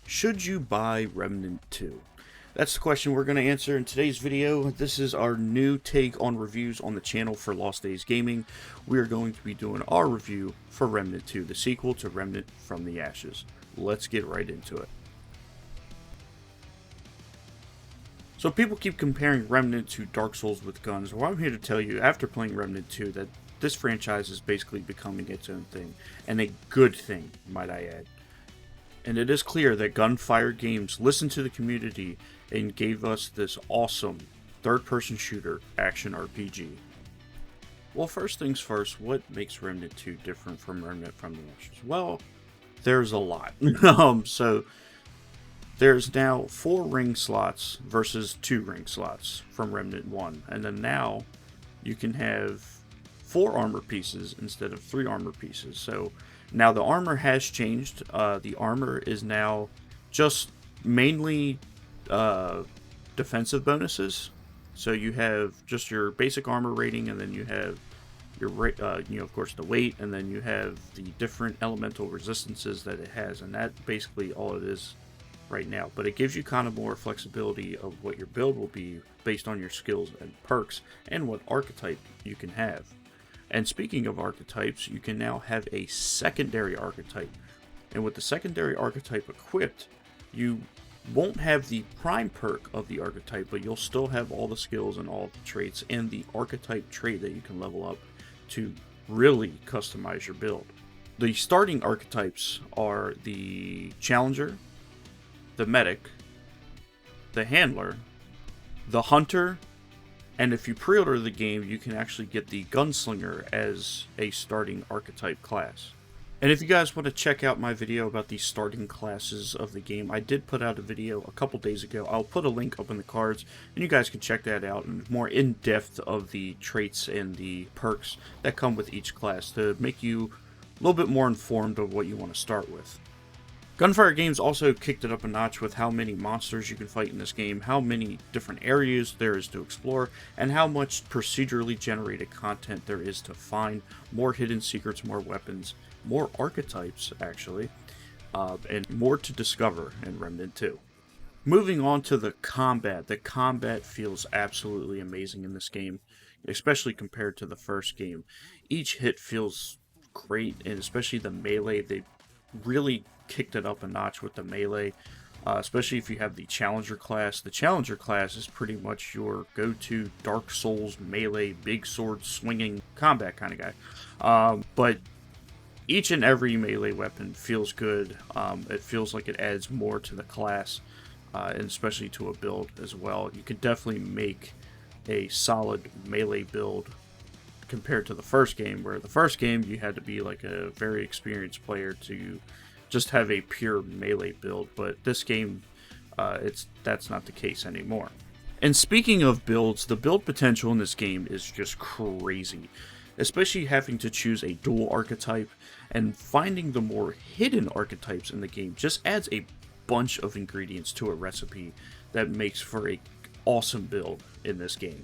Should you buy Remnant 2? That's the question we're going to answer in today's video. This is our new take on reviews on the channel for Lost Days Gaming. We are going to be doing our review for Remnant 2, the sequel to Remnant from the Ashes. Let's get right into it. So people keep comparing Remnant to Dark Souls with guns. Well, I'm here to tell you, after playing Remnant 2, that this franchise is basically becoming its own thing. And a good thing, might I add. And it is clear that Gunfire Games listened to the community and gave us this awesome third-person shooter action RPG. Well, first things first, what makes Remnant 2 different from Remnant from the Ashes? Well, there's a lot. So there's now 4 ring slots versus 2 ring slots from Remnant 1. And then now you can have 4 armor pieces instead of 3 armor pieces. So now the armor has changed. The armor is now just mainly defensive bonuses. So you have just your basic armor rating, and then you have your of course the weight, and then you have the different elemental resistances that it has, and that's basically all it is right now. But it gives you kind of more flexibility of what your build will be based on your skills and perks and what archetype you can have. And speaking of archetypes, you can now have a secondary archetype. And with the secondary archetype equipped, you won't have the prime perk of the archetype, but you'll still have all the skills and all the traits and the archetype trait that you can level up to really customize your build. The starting archetypes are the Challenger, the Medic, the Handler, the Hunter, and if you pre-order the game, you can actually get the Gunslinger as a starting archetype class. And if you guys want to check out my video about the starting classes of the game, I did put out a video a couple days ago. I'll put a link up in the cards, and you guys can check that out and more in-depth of the traits and the perks that come with each class to make you a little bit more informed of what you want to start with. Gunfire Games also kicked it up a notch with how many monsters you can fight in this game, how many different areas there is to explore, and how much procedurally generated content there is to find, more hidden secrets, more weapons, more archetypes actually, and more to discover in Remnant 2. Moving on to the combat feels absolutely amazing in this game, especially compared to the first game. Each hit feels great, and especially the melee, they really kicked it up a notch with the melee, especially if you have the Challenger class. The Challenger class is pretty much your go-to Dark Souls melee, big sword swinging combat kind of guy. But each and every melee weapon feels good. It feels like it adds more to the class, and especially to a build as well. You could definitely make a solid melee build compared to the first game, where the first game you had to be like a very experienced player to just have a pure melee build, but this game, that's not the case anymore. And speaking of builds, the build potential in this game is just crazy, especially having to choose a dual archetype, and finding the more hidden archetypes in the game just adds a bunch of ingredients to a recipe that makes for a awesome build in this game.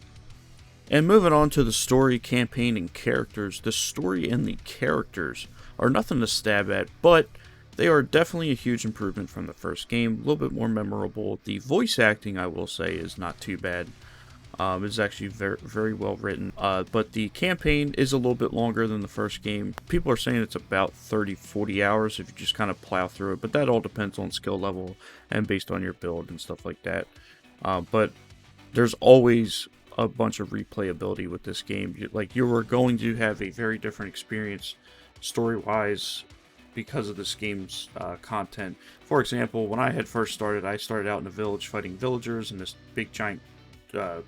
And moving on to the story, campaign, and characters, the story and the characters are nothing to stab at, but they are definitely a huge improvement from the first game, a little bit more memorable. The voice acting, I will say, is not too bad. It's actually very, very well written, but the campaign is a little bit longer than the first game. People are saying it's about 30-40 hours if you just kind of plow through it, but that all depends on skill level and based on your build and stuff like that. But there's always a bunch of replayability with this game. Like, you are going to have a very different experience story-wise because of this game's content. For example, when I had first started, I started out in a village fighting villagers and this big giant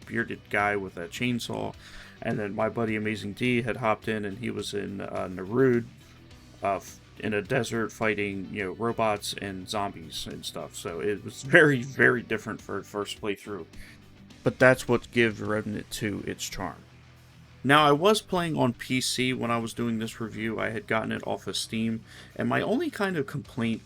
bearded guy with a chainsaw, and then my buddy Amazing D had hopped in and he was in Narud in a desert fighting robots and zombies and stuff. So it was very, very different for a first playthrough. But that's what gives Remnant 2 its charm. Now, I was playing on PC when I was doing this review. I had gotten it off of Steam, and my only kind of complaint,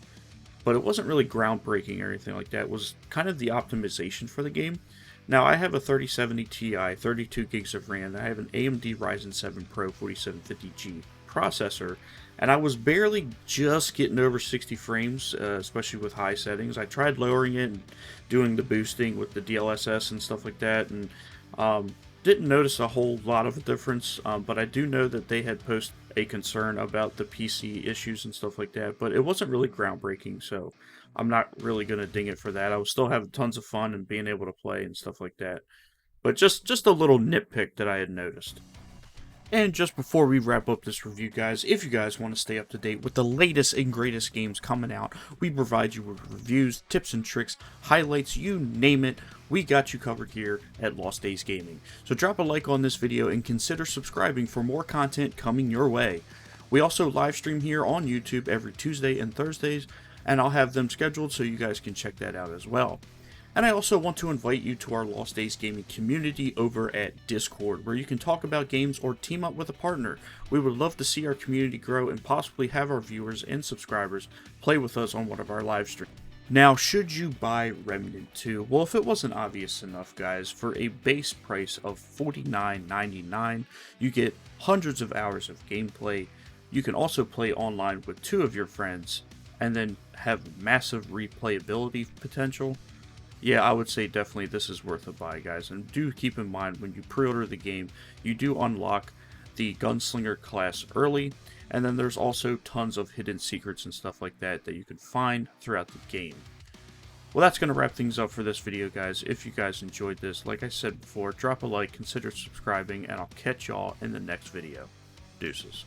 but it wasn't really groundbreaking or anything like that, was kind of the optimization for the game. Now, I have a 3070 Ti, 32 gigs of RAM, and I have an AMD Ryzen 7 Pro 4750G processor, and I was barely just getting over 60 frames, especially with high settings. I tried lowering it and doing the boosting with the DLSS and stuff like that, and didn't notice a whole lot of a difference, but I do know that they had posted a concern about the PC issues and stuff like that, but it wasn't really groundbreaking, so I'm not really going to ding it for that. I was still having tons of fun and being able to play and stuff like that. But just a little nitpick that I had noticed. And just before we wrap up this review, guys, if you guys want to stay up to date with the latest and greatest games coming out, we provide you with reviews, tips and tricks, highlights, you name it. We got you covered here at Lost Days Gaming. So drop a like on this video and consider subscribing for more content coming your way. We also live stream here on YouTube every Tuesday and Thursdays, and I'll have them scheduled so you guys can check that out as well. And I also want to invite you to our Lost Days Gaming community over at Discord, where you can talk about games or team up with a partner. We would love to see our community grow and possibly have our viewers and subscribers play with us on one of our live streams. Now, should you buy Remnant 2? Well, if it wasn't obvious enough, guys, for a base price of $49.99, you get hundreds of hours of gameplay. You can also play online with 2 of your friends, and then have massive replayability potential. Yeah, I would say definitely this is worth a buy, guys. And do keep in mind, when you pre-order the game, you do unlock the Gunslinger class early, and then there's also tons of hidden secrets and stuff like that that you can find throughout the game. Well, that's going to wrap things up for this video, guys. If you guys enjoyed this, like I said before, drop a like, consider subscribing, and I'll catch y'all in the next video. Deuces.